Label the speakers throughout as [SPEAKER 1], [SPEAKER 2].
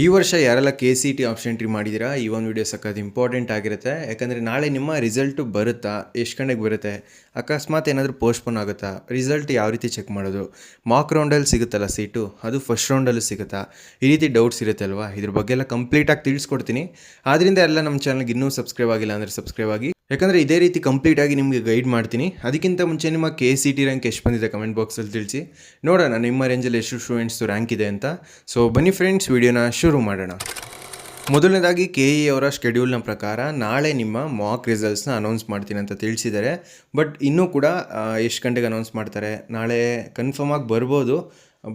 [SPEAKER 1] ಈ ವರ್ಷ ಯಾರೆಲ್ಲ ಕೆ.ಸಿ.ಟಿ ಆಪ್ಷನ್ ಎಂಟ್ರಿ ಮಾಡಿದ್ದೀರಾ, ಈ ಒಂದು ವಿಡಿಯೋ ಸಖತ್ ಇಂಪಾರ್ಟೆಂಟ್ ಆಗಿರುತ್ತೆ. ಯಾಕಂದರೆ ನಾಳೆ ನಿಮ್ಮ ರಿಸಲ್ಟು ಬರುತ್ತಾ, ಎಷ್ಟು ಗಂಟೆಗೆ ಬರುತ್ತೆ, ಅಕಸ್ಮಾತ್ ಏನಾದರೂ ಪೋಸ್ಟ್ಪೋನ್ ಆಗುತ್ತಾ, ರಿಸಲ್ಟ್ ಯಾವ ರೀತಿ ಚೆಕ್ ಮಾಡೋದು, ಮಾಕ್ ರೌಂಡಲ್ಲಿ ಸಿಗುತ್ತಲ್ಲ ಸೀಟು, ಅದು ಫಸ್ಟ್ ರೌಂಡಲ್ಲೂ ಸಿಗುತ್ತಾ, ಈ ರೀತಿ ಡೌಟ್ಸ್ ಇರುತ್ತೆ ಅಲ್ವಾ. ಇದ್ರ ಬಗ್ಗೆ ಎಲ್ಲ ಕಂಪ್ಲೀಟಾಗಿ ತಿಳಿಸ್ಕೊಡ್ತೀನಿ. ಆದ್ದರಿಂದ ಎಲ್ಲ ನಮ್ಮ ಚಾನಲ್ಗೆ ಇನ್ನೂ ಸಬ್ಸ್ಕ್ರೈಬ್ ಆಗಿಲ್ಲ ಅಂದರೆ ಸಬ್ಸ್ಕ್ರೈಬ್ ಆಗಿ, ಯಾಕಂದರೆ ಇದೇ ರೀತಿ ಕಂಪ್ಲೀಟಾಗಿ ನಿಮಗೆ ಗೈಡ್ ಮಾಡ್ತೀನಿ. ಅದಕ್ಕಿಂತ ಮುಂಚೆ ನಿಮ್ಮ ಕೆ.ಸಿ.ಟಿ ರ್ಯಾಂಕ್ ಎಷ್ಟು ಬಂದಿದೆ ಕಮೆಂಟ್ ಬಾಕ್ಸಲ್ಲಿ ತಿಳಿಸಿ ನೋಡೋಣ, ನಿಮ್ಮ ರೇಂಜಲ್ಲಿ ಎಷ್ಟು ಸ್ಟೂಡೆಂಟ್ಸ್ದು ರ್ಯಾಂಕ್ ಇದೆ ಅಂತ. ಸೊ ಬನ್ನಿ ಫ್ರೆಂಡ್ಸ್, ವಿಡಿಯೋನ ಶುರು ಮಾಡೋಣ. ಮೊದಲನೇದಾಗಿ ಕೆ.ಇ ಅವರ ಶೆಡ್ಯೂಲ್ನ ಪ್ರಕಾರ ನಾಳೆ ನಿಮ್ಮ ಮಾಕ್ ರಿಸಲ್ಟ್ಸ್ನ ಅನೌನ್ಸ್ ಮಾಡ್ತೀನಿ ಅಂತ ತಿಳಿಸಿದ್ದಾರೆ. ಬಟ್ ಇನ್ನೂ ಕೂಡ ಎಷ್ಟು ಗಂಟೆಗೆ ಅನೌನ್ಸ್ ಮಾಡ್ತಾರೆ, ನಾಳೆ ಕನ್ಫರ್ಮ್ ಆಗಿ ಬರ್ಬೋದು.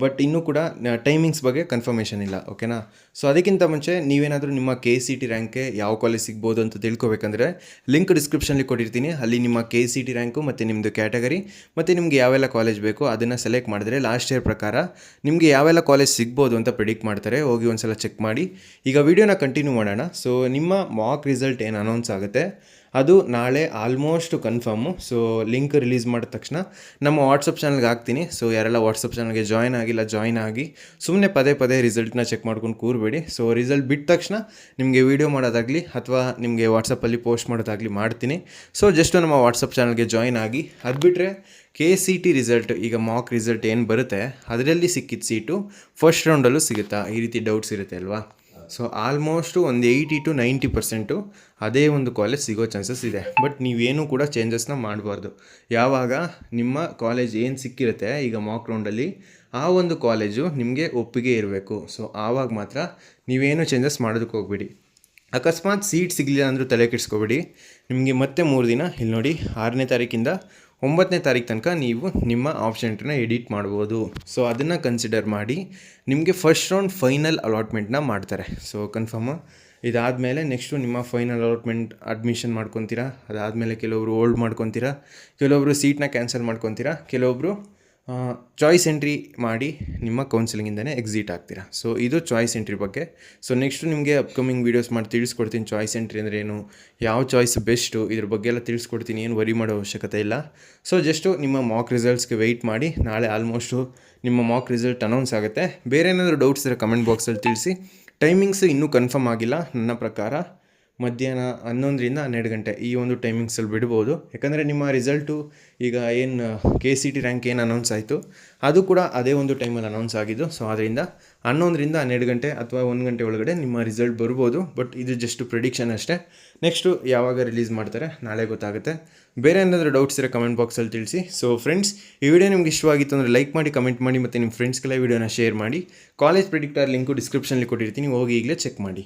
[SPEAKER 1] ಬಟ್ ಇನ್ನೂ ಕೂಡ ಟೈಮಿಂಗ್ಸ್ ಬಗ್ಗೆ ಕನ್ಫರ್ಮೇಷನ್ ಇಲ್ಲ, ಓಕೆನಾ. ಸೊ ಅದಕ್ಕಿಂತ ಮುಂಚೆ ನೀವೇನಾದರೂ ನಿಮ್ಮ ಕೆ.ಸಿ.ಟಿ ರ್ಯಾಂಕ್ಗೆ ಯಾವ ಕಾಲೇಜ್ ಸಿಗ್ಬೋದು ಅಂತ ತಿಳ್ಕೊಬೇಕಂದ್ರೆ ಲಿಂಕ್ ಡಿಸ್ಕ್ರಿಪ್ಷನಲ್ಲಿ ಕೊಟ್ಟಿರ್ತೀನಿ. ಅಲ್ಲಿ ನಿಮ್ಮ ಕೆ.ಸಿ.ಟಿ ರ್ಯಾಂಕು ಮತ್ತು ನಿಮ್ಮದು ಕ್ಯಾಟಗರಿ ಮತ್ತು ನಿಮಗೆ ಯಾವೆಲ್ಲ ಕಾಲೇಜ್ ಬೇಕೋ ಅದನ್ನು ಸೆಲೆಕ್ಟ್ ಮಾಡಿದ್ರೆ ಲಾಸ್ಟ್ ಇಯರ್ ಪ್ರಕಾರ ನಿಮಗೆ ಯಾವೆಲ್ಲ ಕಾಲೇಜ್ ಸಿಗ್ಬೋದು ಅಂತ ಪ್ರಿಡಿಕ್ಟ್ ಮಾಡ್ತಾರೆ. ಹೋಗಿ ಒಂದು ಸಲ ಚೆಕ್ ಮಾಡಿ. ಈಗ ವಿಡಿಯೋನ ಕಂಟಿನ್ಯೂ ಮಾಡೋಣ. ಸೊ ನಿಮ್ಮ ಮಾಕ್ ರಿಸಲ್ಟ್ ಏನು ಅನೌನ್ಸ್ ಆಗುತ್ತೆ ಅದು ನಾಳೆ almost confirm. So link release ಮಾಡಿದ ತಕ್ಷಣ ನಮ್ಮ ವಾಟ್ಸಪ್ ಚಾನಲ್ಗೆ ಹಾಕ್ತೀನಿ. ಸೊ ಯಾರೆಲ್ಲ ವಾಟ್ಸಪ್ ಚಾನಲ್ಗೆ ಜಾಯ್ನ್ ಆಗಿಲ್ಲ, ಜಾಯ್ನ್ ಆಗಿ ಸುಮ್ಮನೆ ಪದೇ ಪದೇ ರಿಸಲ್ಟ್ನ ಚೆಕ್ ಮಾಡ್ಕೊಂಡು ಕೂರಬೇಡಿ. ಸೊ ರಿಸಲ್ಟ್ ಬಿಟ್ಟ ತಕ್ಷಣ ನಿಮಗೆ ವೀಡಿಯೋ ಮಾಡೋದಾಗಲಿ ಅಥವಾ ನಿಮಗೆ ವಾಟ್ಸಪ್ಪಲ್ಲಿ ಪೋಸ್ಟ್ ಮಾಡೋದಾಗಲಿ ಮಾಡ್ತೀನಿ. ಸೊ ಜಸ್ಟ್ ನಮ್ಮ ವಾಟ್ಸಪ್ ಚಾನಲ್ಗೆ ಜಾಯ್ನ್ ಆಗಿ. ಅದು ಬಿಟ್ಟರೆ ಕೆ.ಸಿ.ಟಿ ರಿಸಲ್ಟ್, ಈಗ ಮಾಕ್ ರಿಸಲ್ಟ್ ಏನು ಬರುತ್ತೆ ಅದರಲ್ಲಿ ಸಿಕ್ಕಿದ ಸೀಟು ಫಸ್ಟ್ ರೌಂಡಲ್ಲೂ ಸಿಗುತ್ತಾ, ಈ ರೀತಿ ಡೌಟ್ಸ್ ಇರುತ್ತೆ ಅಲ್ವಾ. ಸೊ ಆಲ್ಮೋಸ್ಟು ಒಂದು 80 to 90% ಅದೇ ಒಂದು ಕಾಲೇಜ್ ಸಿಗೋ ಚಾನ್ಸಸ್ ಇದೆ. ಬಟ್ ನೀವೇನೂ ಕೂಡ ಚೇಂಜಸ್ನ ಮಾಡಬಾರ್ದು. ಯಾವಾಗ ನಿಮ್ಮ ಕಾಲೇಜ್ ಏನು ಸಿಕ್ಕಿರುತ್ತೆ ಈಗ ಮಾಕ್ ರೌಂಡಲ್ಲಿ, ಆ ಒಂದು ಕಾಲೇಜು ನಿಮಗೆ ಒಪ್ಪಿಗೆ ಇರಬೇಕು. ಸೊ ಆವಾಗ ಮಾತ್ರ ನೀವೇನು ಚೇಂಜಸ್ ಮಾಡೋದಕ್ಕೆ ಹೋಗ್ಬೇಡಿ. ಅಕಸ್ಮಾತ್ ಸೀಟ್ ಸಿಗಲಿಲ್ಲ ಅಂದರೂ ತಲೆ ಕೆಡಿಸ್ಕೊಬೇಡಿ. ನಿಮಗೆ ಮತ್ತೆ 3 ದಿನ ಇಲ್ಲಿ ನೋಡಿ, 6ನೇ ತಾರೀಕಿಂದ 9ನೇ ತಾರೀಕು ತನಕ ನೀವು ನಿಮ್ಮ ಆಪ್ಷನ್ ಎಂಟ್ರಿನ ಎಡಿಟ್ ಮಾಡ್ಬೋದು. ಸೊ ಅದನ್ನು ಕನ್ಸಿಡರ್ ಮಾಡಿ ನಿಮಗೆ ಫಸ್ಟ್ ರೌಂಡ್ ಫೈನಲ್ ಅಲಾಟ್ಮೆಂಟ್ನ ಮಾಡ್ತಾರೆ. So confirm. ಇದಾದಮೇಲೆ ನೆಕ್ಸ್ಟು ನಿಮ್ಮ ಫೈನಲ್ ಅಲಾಟ್ಮೆಂಟ್ ಅಡ್ಮಿಷನ್ ಮಾಡ್ಕೊತೀರಾ. ಅದಾದಮೇಲೆ ಕೆಲವೊಬ್ರು ಹೋಲ್ಡ್ ಮಾಡ್ಕೊತೀರಾ, ಕೆಲವೊಬ್ರು ಸೀಟ್ನ ಕ್ಯಾನ್ಸಲ್ ಮಾಡ್ಕೊತೀರಾ, ಕೆಲವೊಬ್ಬರು ಚಾಯ್ಸ್ ಎಂಟ್ರಿ ಮಾಡಿ ನಿಮ್ಮ ಕೌನ್ಸಿಲಿಂಗಿಂದನೇ ಎಕ್ಸಿಟ್ ಆಗ್ತೀರಾ. ಸೊ ಇದು ಚಾಯ್ಸ್ ಎಂಟ್ರಿ ಬಗ್ಗೆ. ಸೊ ನೆಕ್ಸ್ಟು ನಿಮಗೆ ಅಪ್ಕಮಿಂಗ್ ವೀಡಿಯೋಸ್ ಮಾಡಿ ತಿಳಿಸ್ಕೊಡ್ತೀನಿ. ಚಾಯ್ಸ್ ಎಂಟ್ರಿ ಅಂದರೆ ಏನು, ಯಾವ ಚಾಯ್ಸ್ ಬೆಸ್ಟು, ಇದ್ರ ಬಗ್ಗೆ ಎಲ್ಲ ತಿಳಿಸ್ಕೊಡ್ತೀನಿ. ಏನು ವರಿ ಮಾಡೋ ಅವಶ್ಯಕತೆ ಇಲ್ಲ. ಸೊ ಜಸ್ಟು ನಿಮ್ಮ ಮಾಕ್ ರಿಸಲ್ಟ್ಸ್ಗೆ ವೆಯ್ಟ್ ಮಾಡಿ. ನಾಳೆ ಆಲ್ಮೋಸ್ಟು ನಿಮ್ಮ ಮಾಕ್ ರಿಸಲ್ಟ್ ಅನೌನ್ಸ್ ಆಗುತ್ತೆ. ಬೇರೆ ಏನಾದರೂ ಡೌಟ್ಸ್ ಇದ್ದರೆ ಕಮೆಂಟ್ ಬಾಕ್ಸಲ್ಲಿ ತಿಳಿಸಿ. ಟೈಮಿಂಗ್ಸ್ ಇನ್ನೂ ಕನ್ಫರ್ಮ್ ಆಗಿಲ್ಲ. ನನ್ನ ಪ್ರಕಾರ ಮಧ್ಯಾಹ್ನ 11ರಿಂದ 12 ಗಂಟೆ ಈ ಒಂದು ಟೈಮಿಂಗ್ಸಲ್ಲಿ ಬಿಡ್ಬೋದು. ಯಾಕಂದರೆ ನಿಮ್ಮ ರಿಸಲ್ಟು ಈಗ ಏನು ಕೆ.ಸಿ.ಟಿ ರ್ಯಾಂಕ್ ಏನು ಅನೌನ್ಸ್ ಆಯಿತು ಅದು ಕೂಡ ಅದೇ ಒಂದು ಟೈಮಲ್ಲಿ ಅನೌನ್ಸ್ ಆಗಿದ್ದು. ಸೊ ಅದರಿಂದ 11ರಿಂದ 12 ಗಂಟೆ ಅಥವಾ 1 ಗಂಟೆ ಒಳಗಡೆ ನಿಮ್ಮ ರಿಸಲ್ಟ್ ಬರ್ಬೋದು. ಬಟ್ ಇದು ಜಸ್ಟ್ ಪ್ರಿಡಿಕ್ಷನ್ ಅಷ್ಟೇ. ನೆಕ್ಸ್ಟು ಯಾವಾಗ ರಿಲೀಸ್ ಮಾಡ್ತಾರೆ ನಾಳೆ ಗೊತ್ತಾಗುತ್ತೆ. ಬೇರೆ ಏನಾದರೂ ಡೌಟ್ಸ್ ಇರೋ ಕಮೆಂಟ್ ಬಾಕ್ಸಲ್ಲಿ ತಿಳಿಸಿ. ಸೊ ಫ್ರೆಂಡ್ಸ್, ಈ ವಿಡಿಯೋ ನಿಮ್ಗೆ ಇಷ್ಟವಾಗಿತ್ತು ಅಂದರೆ ಲೈಕ್ ಮಾಡಿ, ಕಮೆಂಟ್ ಮಾಡಿ ಮತ್ತು ನಿಮ್ಮ ಫ್ರೆಂಡ್ಸ್ಗೆಲ್ಲ ವಿಡಿಯೋನ ಶೇರ್ ಮಾಡಿ. ಕಾಲೇಜ್ ಪ್ರಿಡಿಕ್ಟರ್ ಲಿಂಕು ಡಿಸ್ಕ್ರಿಪ್ಷನಲ್ಲಿ ಕೊಟ್ಟಿರ್ತೀನಿ, ಹೋಗಿ ಈಗಲೇ ಚೆಕ್ ಮಾಡಿ.